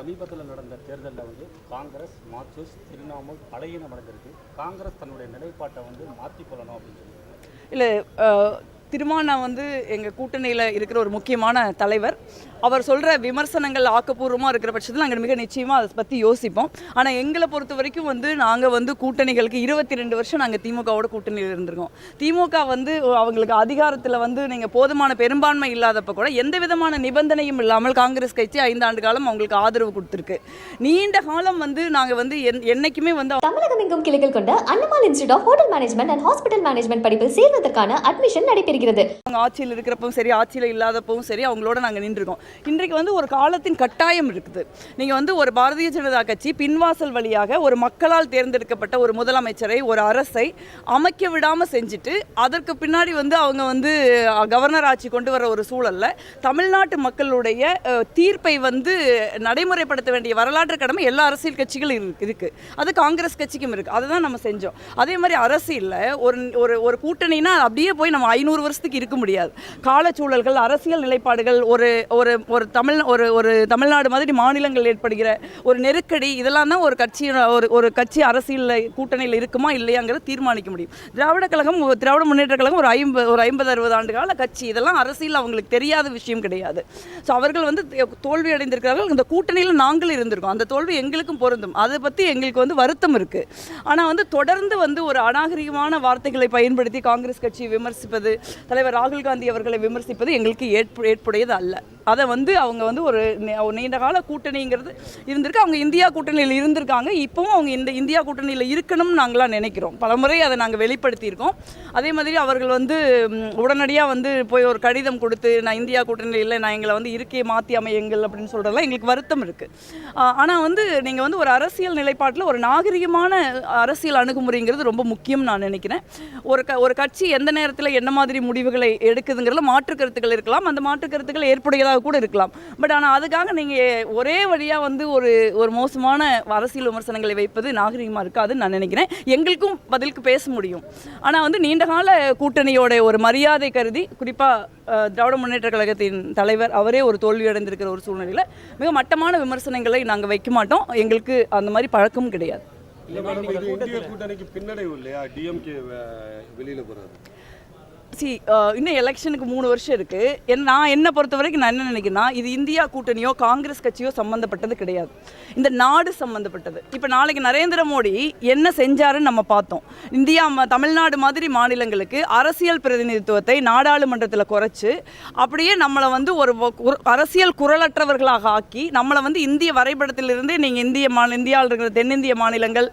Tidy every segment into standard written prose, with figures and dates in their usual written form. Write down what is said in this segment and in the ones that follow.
சமீபத்தில் நடந்த தேர்தலில் வந்து காங்கிரஸ், மார்க்சிஸ்ட், திரிணாமுல் பலகீனம் அடைந்திருக்கு. காங்கிரஸ் தன்னுடைய நிலைப்பாட்டை வந்து மாற்றிக்கொள்ளணும் அப்படின்னு சொல்லி இல்லை, திருமானா வந்து எங்கள் கூட்டணியில் இருக்கிற ஒரு முக்கியமான தலைவர். அவர் சொல்கிற விமர்சனங்கள் ஆக்கப்பூர்வமாக இருக்கிற பட்சத்தில் நாங்கள் மிக நிச்சயமாக அதை பற்றி யோசிப்போம். ஆனால் எங்களை பொறுத்த வரைக்கும் வந்து நாங்கள் வந்து கூட்டணிகளுக்கு 22 வருஷம் நாங்கள் திமுகவோட கூட்டணியில் இருந்திருக்கோம். திமுக வந்து அவங்களுக்கு அதிகாரத்தில் வந்து நீங்கள் போதுமான பெரும்பான்மை இல்லாதப்போ கூட எந்த விதமான நிபந்தனையும் இல்லாமல் காங்கிரஸ் கட்சி 5 ஆண்டு காலம் அவங்களுக்கு ஆதரவு கொடுத்துருக்கு. நீண்ட காலம் வந்து நாங்கள் வந்து என்னைக்குமே வந்து தமிழகம் எங்கும் கிளைகள் கொண்ட Annamal institute of hotel management and hospital management படிப்பில் சேர்வதற்கான அட்மிஷன் நடைபெறுகிறது. அவங்க ஆட்சியில் இருக்கிறப்பவும் சரி, ஆட்சியில் இல்லாதப்பவும் சரி, அவங்களோட நாங்கள் நின்றுருக்கோம். இன்றைக்கு வந்து ஒரு காலத்தின் கட்டாயம் இருக்குது. நீங்கள் வந்து ஒரு பாரதிய ஜனதா கட்சி பின்வாசல் வழியாக ஒரு மக்களால் தேர்ந்தெடுக்கப்பட்ட ஒரு முதலமைச்சரை, ஒரு அரசை அமைக்க விடாமல் செஞ்சுட்டு அதற்கு பின்னாடி வந்து அவங்க வந்து கவர்னர் ஆட்சி கொண்டு வர ஒரு சூழலில் தமிழ்நாட்டு மக்களுடைய தீர்ப்பை வந்து நடைமுறைப்படுத்த வேண்டிய வரலாற்று கடமை எல்லா அரசியல் கட்சிகளும் இருக்குது. அது காங்கிரஸ் கட்சிக்கும் இருக்குது. அதை தான் நம்ம செஞ்சோம். அதே மாதிரி அரசியலில் ஒரு ஒரு கூட்டணினா அப்படியே போய் நம்ம 500 வருஷத்துக்கு இருக்க முடியாது. காலச்சூழல்கள், அரசியல் நிலைப்பாடுகள், ஒரு ஒரு ஒரு தமிழ்நாடு மாதிரி மாநிலங்கள் ஏற்படுகிற ஒரு நெருக்கடி, இதெல்லாம் தான் ஒரு கட்சி அரசியலில் கூட்டணியில் இருக்குமா இல்லையாங்கிறத தீர்மானிக்க முடியும். திராவிட முன்னேற்ற கழகம் ஒரு 50-60 ஆண்டு கால கட்சி. இதெல்லாம் அரசியல் அவங்களுக்கு தெரியாத விஷயம் கிடையாது. ஸோ அவர்கள் வந்து தோல்வி அடைந்திருக்கிறார்கள். இந்த கூட்டணியில் நாங்களும் இருந்திருக்கோம். அந்த தோல்வி எங்களுக்கும் பொருந்தும். அதை பற்றி எங்களுக்கு வந்து வருத்தம் இருக்குது. ஆனால் வந்து தொடர்ந்து வந்து ஒரு அநாகரிகமான வார்த்தைகளை பயன்படுத்தி காங்கிரஸ் கட்சியை விமர்சிப்பது, தலைவர் ராகுல் காந்தி அவர்களை விமர்சிப்பது எங்களுக்கு ஏற்புடையது அல்ல. அதை வந்து அவங்க வந்து ஒரு நீண்ட கால கூட்டணிங்கிறது இருந்திருக்கு. அவங்க இந்தியா கூட்டணியில் இருந்திருக்காங்க. இப்போவும் அவங்க இந்த இந்தியா கூட்டணியில் இருக்கணும்னு நாங்களாம் நினைக்கிறோம். பலமுறை அதை நாங்கள் வெளிப்படுத்தியிருக்கோம். அதே மாதிரி அவர்கள் வந்து உடனடியாக வந்து போய் ஒரு கடிதம் கொடுத்து, நான் இந்தியா கூட்டணியில் இல்லை, நான் எங்களை வந்து இருக்கையை மாற்றி அமையுங்கள் அப்படின்னு சொல்கிறதெல்லாம் எங்களுக்கு வருத்தம் இருக்குது. ஆனால் வந்து நீங்கள் வந்து ஒரு அரசியல் நிலைப்பாட்டில் ஒரு நாகரிகமான அரசியல் அணுகுமுறைங்கிறது ரொம்ப முக்கியம் நான் நினைக்கிறேன். ஒரு கட்சி எந்த நேரத்தில் என்ன மாதிரி முடிவுகளை எடுக்குதுங்கிறதுல மாற்று கருத்துக்கள் இருக்கலாம். அந்த மாற்று கருத்துக்கள் ஏற்புடையதாக கூட இருக்கலாம். பட் ஆனால் அதுக்காக நீங்கள் ஒரே வழியாக வந்து ஒரு மோசமான அரசியல் விமர்சனங்களை வைப்பது நாகரிகமாக இருக்காதுன்னு நான் நினைக்கிறேன். எங்களுக்கும் பதிலுக்கு பேச முடியும். ஆனால் வந்து நீண்டகால கூட்டணியோட ஒரு மரியாதை கருதி, குறிப்பாக திராவிட முன்னேற்ற கழகத்தின் தலைவர் அவரே ஒரு தோல்வி அடைந்திருக்கிற ஒரு சூழ்நிலையில் மிக மட்டமான விமர்சனங்களை நாங்கள் வைக்க மாட்டோம். எங்களுக்கு அந்த மாதிரி பழக்கமும் கிடையாது. கூட்டணிக்கு பின்னடைவு இல்லையா டிஎம்கே வெளியில போறாரு? இன்னும் எலெக்ஷனுக்கு 3 வருஷம் இருக்குது. நான் என்னை பொறுத்த வரைக்கும் நான் என்ன நினைக்கிறேன்னா, இது இந்தியா கூட்டணியோ காங்கிரஸ் கட்சியோ சம்மந்தப்பட்டது கிடையாது. இந்த நாடு சம்மந்தப்பட்டது. இப்போ நாளைக்கு நரேந்திர மோடி என்ன செஞ்சாருன்னு நம்ம பார்த்தோம். தமிழ்நாடு மாதிரி மாநிலங்களுக்கு அரசியல் பிரதிநிதித்துவத்தை நாடாளுமன்றத்தில் குறைச்சி அப்படியே நம்மளை வந்து ஒரு அரசியல் குரலற்றவர்களாக ஆக்கி நம்மளை வந்து இந்திய வரைபடத்திலிருந்து நீங்கள் இந்தியாவில் இருக்கிற தென்னிந்திய மாநிலங்கள்,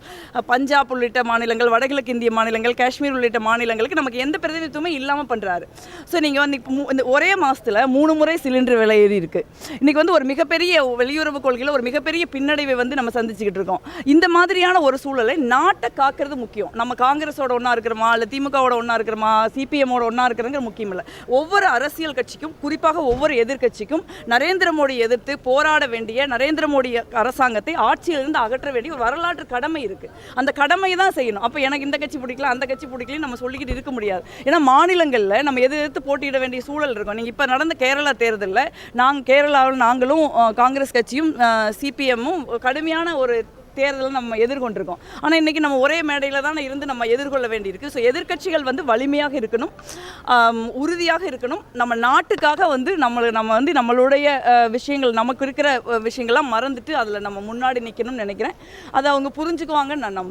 பஞ்சாப் உள்ளிட்ட மாநிலங்கள், வடகிழக்கு இந்திய மாநிலங்கள், காஷ்மீர் உள்ளிட்ட மாநிலங்களுக்கு நமக்கு எந்த பிரதிநிதித்துவமே இல்லாமல் பண்ணுறாரு. ஸோ நீங்கள் வந்து இந்த ஒரே மாதத்தில் 3 முறை சிலிண்டர் விலை ஏறி இருக்குது. இன்றைக்கி வந்து ஒரு மிகப்பெரிய வெளியுறவு கொள்கையில் ஒரு மிகப்பெரிய பின்னடைவை வந்து நம்ம சந்திச்சுக்கிட்டு இருக்கோம். இந்த மாதிரியான ஒரு சூழலை நாட்டை காக்கிறது முக்கியம். நம்ம காங்கிரஸோட ஒன்றா இருக்கிறோமா, இல்லை திமுகவோட ஒன்றா இருக்கிறோமா, சிபிஎம்மோட ஒன்றா இருக்கிறங்கிற முக்கியம் இல்லை. ஒவ்வொரு அரசியல் கட்சிக்கும், குறிப்பாக ஒவ்வொரு எதிர்கட்சிக்கும் நரேந்திர மோடி எதிர்த்து போராட வேண்டிய, நரேந்திர மோடி அரசாங்கத்தை ஆட்சியிலிருந்து அகற்ற வேண்டிய ஒரு வரலாற்று கடமை இருக்குது. அந்த கடமையை தான் செய்யணும். அப்போ எனக்கு இந்த கட்சி பிடிக்கல, அந்த கட்சி பிடிக்கலன்னு நம்ம சொல்லிக்கிட்டு இருக்க முடியாது. ஏன்னா மாநிலங்களில் நம்ம எதிர்த்து போட்டியிட வேண்டிய சூழல் இருக்கும். நீங்கள் இப்போ நடந்த கேரளா தேர்தலில் கேரளாவில் நாங்களும் காங்கிரஸ் கட்சியும் சிபிஎம்மும் கடுமையான ஒரு தேர்தலை நம்ம எதிர்கொண்டிருக்கோம். ஆனால் இன்றைக்கி நம்ம ஒரே மேடையில் தான் இருந்து நம்ம எதிர்கொள்ள வேண்டியிருக்கு. ஸோ எதிர்கட்சிகள் வந்து வலிமையாக இருக்கணும், உறுதியாக இருக்கணும். நம்ம நாட்டுக்காக வந்து நம்ம வந்து நம்மளுடைய விஷயங்கள், நமக்கு இருக்கிற விஷயங்கள்லாம் மறந்துட்டு அதில் நம்ம முன்னாடி நிற்கணும்னு நினைக்கிறேன். அதை அவங்க புரிஞ்சுக்குவாங்கன்னு நான் நம்புகிறேன்.